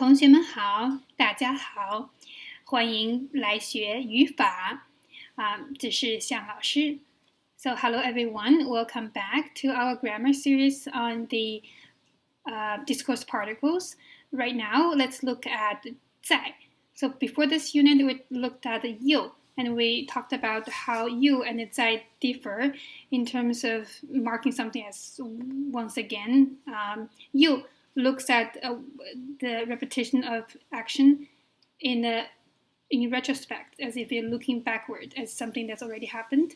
同学们好，大家好，欢迎来学语法。这是向老师。So hello everyone, welcome back to our grammar series on the discourse particles. Right now, let's look at 在. So before this unit, we looked at you, and we talked about how you and 在 differ in terms of marking something as once again. You looks at the repetition of action in retrospect, as if you're looking backward at something that's already happened.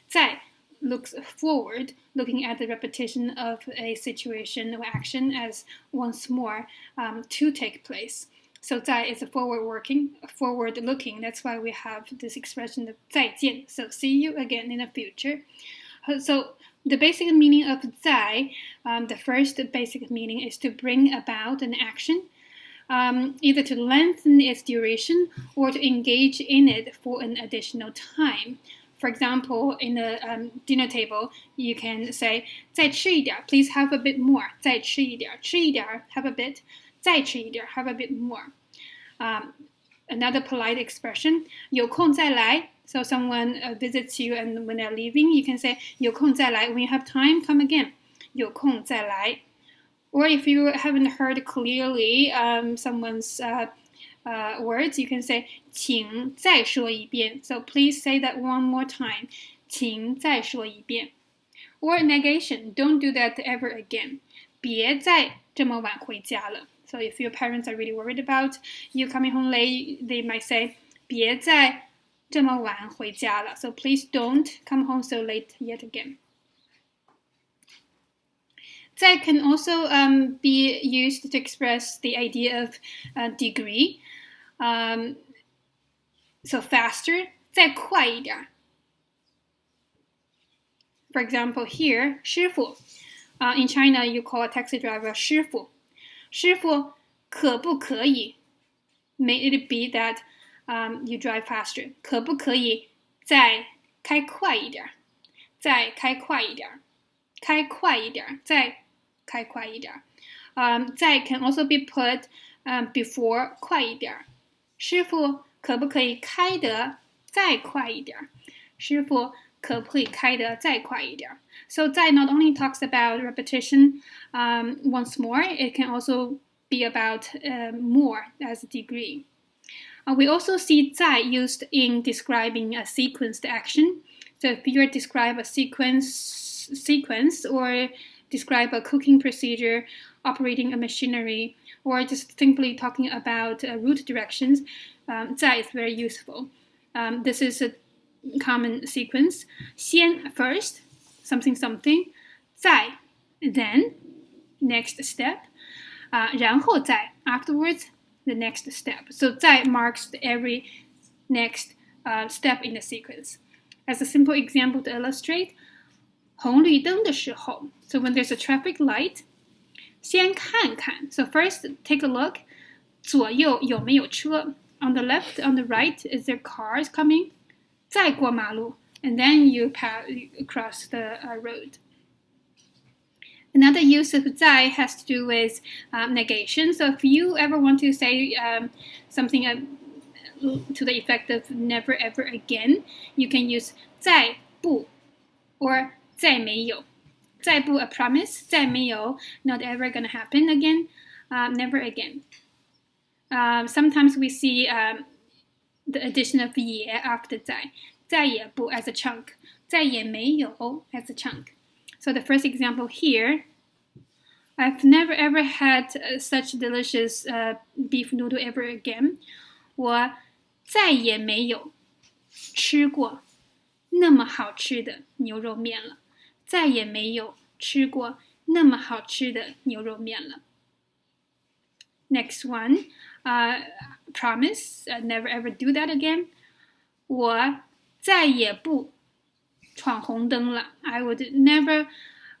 在 looks forward, looking at the repetition of a situation or action as once more to take place. So 在 is forward looking. That's why we have this expression of 再见. So see you again in the future. So the basic meaning of 在, the first basic meaning is to bring about an action, either to lengthen its duration or to engage in it for an additional time. For example, in the dinner table, you can say 再吃一点, please have a bit more. 再吃一点, 吃一点, have a bit. 再吃一点, have a bit more. Another polite expression, 有空再来. So someone visits you, and when they're leaving, you can say 有空再来. When you have time, come again. 有空再来. Or if you haven't heard clearly someone's words, you can say 请再说一遍. So please say that one more time. 请再说一遍. Or negation, don't do that ever again. 别再这么晚回家了. So if your parents are really worried about you coming home late, they might say 别再这么晚回家了. So please don't come home so late yet again. 在 can also be used to express the idea of degree. So faster, 再快一点. For example, here, 师傅. In China, you call a taxi driver 师傅. 师傅可不可以? May it be that you drive faster. 可不可以再开快一点? 再开快一点. 开快一点. 再开快一点. 再 can also be put before 快一点. 师傅可不可以开得再快一点? 师傅可不可以开得再快一点? So 再 not only talks about repetition once more, it can also be about more as a degree. We also see 在 used in describing a sequenced action. So if you describe a sequence or describe a cooking procedure, operating a machinery, or just simply talking about route directions, 在 is very useful. This is a common sequence. 先 first, something something. 再 then, next step. 然后再 afterwards, the next step. So 再 marks every next step in the sequence. As a simple example to illustrate, 红绿灯的时候, so when there's a traffic light, 先看看. So first, take a look. 左右有没有车? On the left, on the right, is there cars coming? 再过马路, and then you cross the road. Another use of 在 has to do with negation. So if you ever want to say something to the effect of never ever again, you can use 再不 or 再没有. 再不 a promise, 再没有 not ever gonna happen again, never again. Sometimes we see the addition of 也 after 在. 再也不 as a chunk, 再也没有 as a chunk. So the first example here, I've never ever had such delicious beef noodle ever again. 我再也没有吃过那么好吃的牛肉面了。再也没有吃过那么好吃的牛肉面了。Next one, promise, never ever do that again. 我再也不闯红灯了. I would never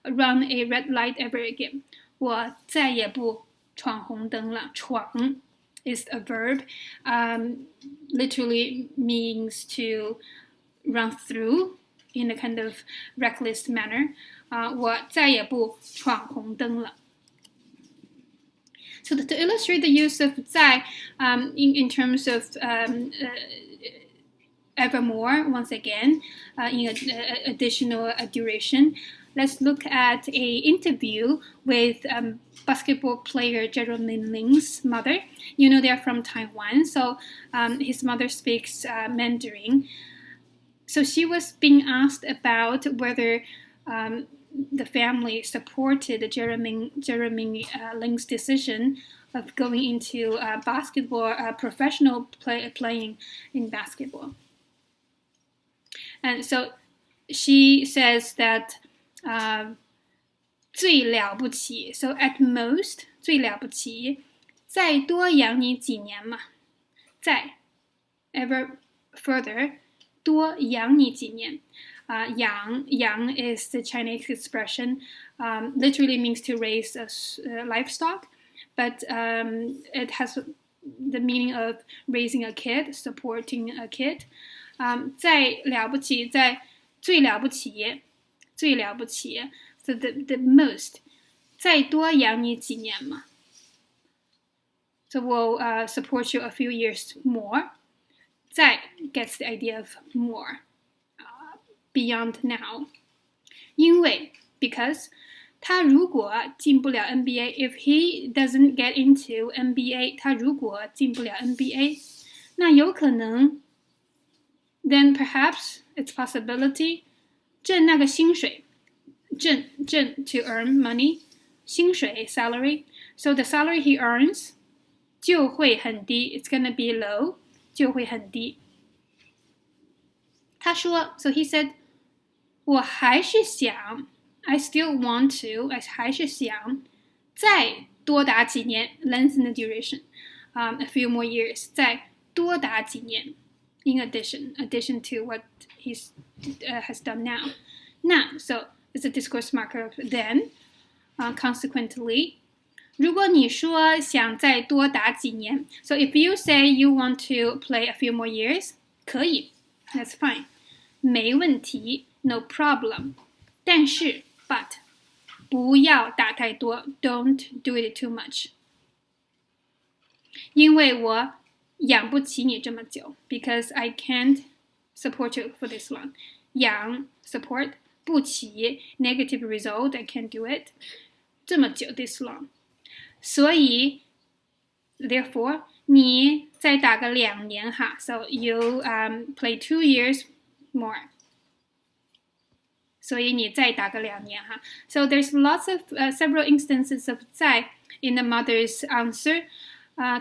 run a red light ever again. 我再也不闯红灯了. 闯 is a verb, literally means to run through in a kind of reckless manner. 我再也不闯红灯了. So to illustrate the use of 在 in terms of evermore, once again, in additional duration, let's look at an interview with basketball player Jeremy Lin's mother. You know, they're from Taiwan, so his mother speaks Mandarin. So she was being asked about whether the family supported Jeremy Lin's decision of going into basketball, professional playing in basketball. And so she says that 最了不起 so at most 最了不起再多养你几年嘛再 ever further 多养你几年养 is the Chinese expression literally means to raise a livestock but it has the meaning of raising a kid, supporting a kid 再了不起再最了不起最了不起 so the most 再多养你几年嘛 so we'll support you a few years more 再 gets the idea of more beyond now 因为 because 他如果进不了 NBA if he doesn't get into NBA 他如果进不了 NBA 那有可能then perhaps it's possibility 挣那个薪水挣 to earn money 薪水 salary so the salary he earns 就会很低 it's gonna be low 就会很低他说 so he said 我还是想 I still want to 还是想再多打几年 lengthen the duration a few more years 再多打几年in addition to what he has done now. Now, so it's a discourse marker then. Consequently, 如果你说想再多打几年 so if you say you want to play a few more years, 可以 that's fine. 没问题 no problem. 但是 but 不要打太多 don't do it too much. 因为我养不起你这么久 because I can't support you for this long. 养 support 不起 negative result I can't do it 这么久 this long. 所以 therefore 你再打个2年哈 so you play 2 years more. 所以你再打个2年哈 so there's lots of several instances of 在 in the mother's answer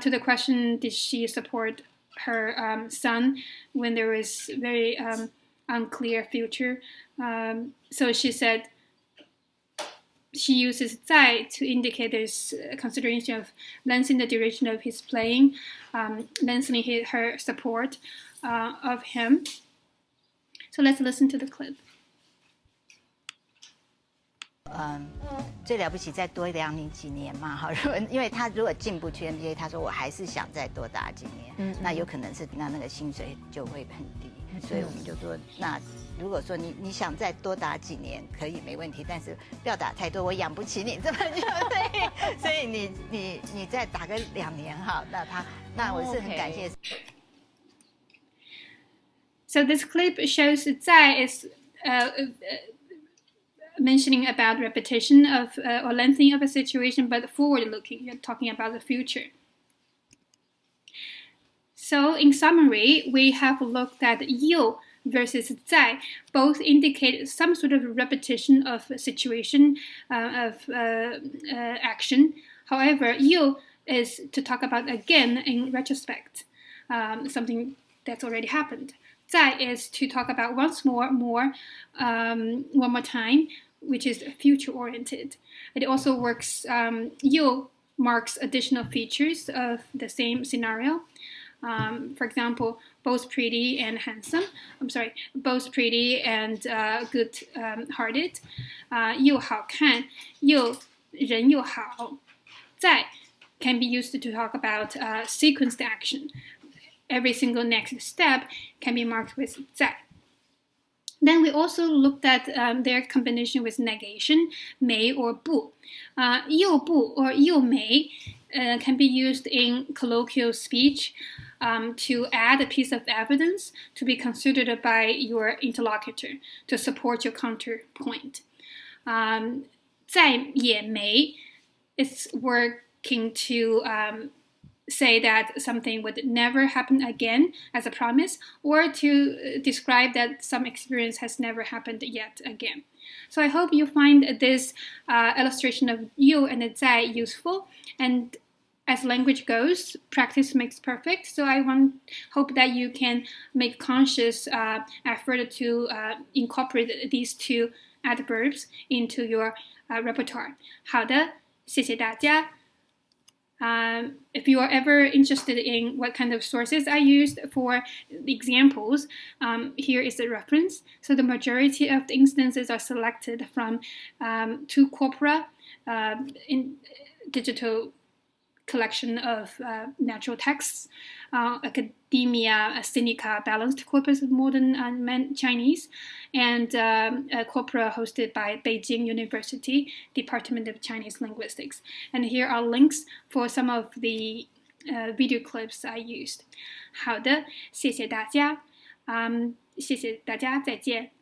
to the question, did she support her son when there was very unclear future? So she said she uses 在 to indicate there's a consideration of lengthening the duration of his playing, lengthening her support of him. So let's listen to the clip. 最了不起再多养你几年嘛，好，因为他如果进不去 NBA， 他说我还是想再多打几年，那有可能是那个薪水就会很低，所以我们就说，那如果说你想再多打几年可以没问题，但是不要打太多，我养不起你这么久，所以你再打个2年哈，那我是很感谢。So this clip shows 在 is mentioning about repetition of or lengthening of a situation, but forward-looking, you're talking about the future. So in summary, we have looked at 又 versus 在, both indicate some sort of repetition of a situation, of action. However, 又 is to talk about again in retrospect, something that's already happened. 在 is to talk about once more, one more time, which is future-oriented. It also works, 又 marks additional features of the same scenario. For example, both pretty and handsome. I'm sorry, both pretty and good-hearted. 又好看，又人又好。在 can be used to talk about sequenced action. Every single next step can be marked with 在. Then we also looked at their combination with negation, 没 or 不. 又不 or 又没 can be used in colloquial speech to add a piece of evidence to be considered by your interlocutor to support your counterpoint. 在也没 is working to say that something would never happen again as a promise, or to describe that some experience has never happened yet again. So I hope you find this illustration of 又 and 在 useful. And as language goes, practice makes perfect. So I hope that you can make conscious effort to incorporate these two adverbs into your repertoire. 好的，谢谢大家。If you are ever interested in what kind of sources I used for the examples, here is the reference. So the majority of the instances are selected from two corpora in digital collection of natural texts, Academia Sinica Balanced Corpus of Modern Chinese, and a corpora hosted by Beijing University Department of Chinese Linguistics. And here are links for some of the video clips I used. 好的，谢谢大家，谢谢大家，再见。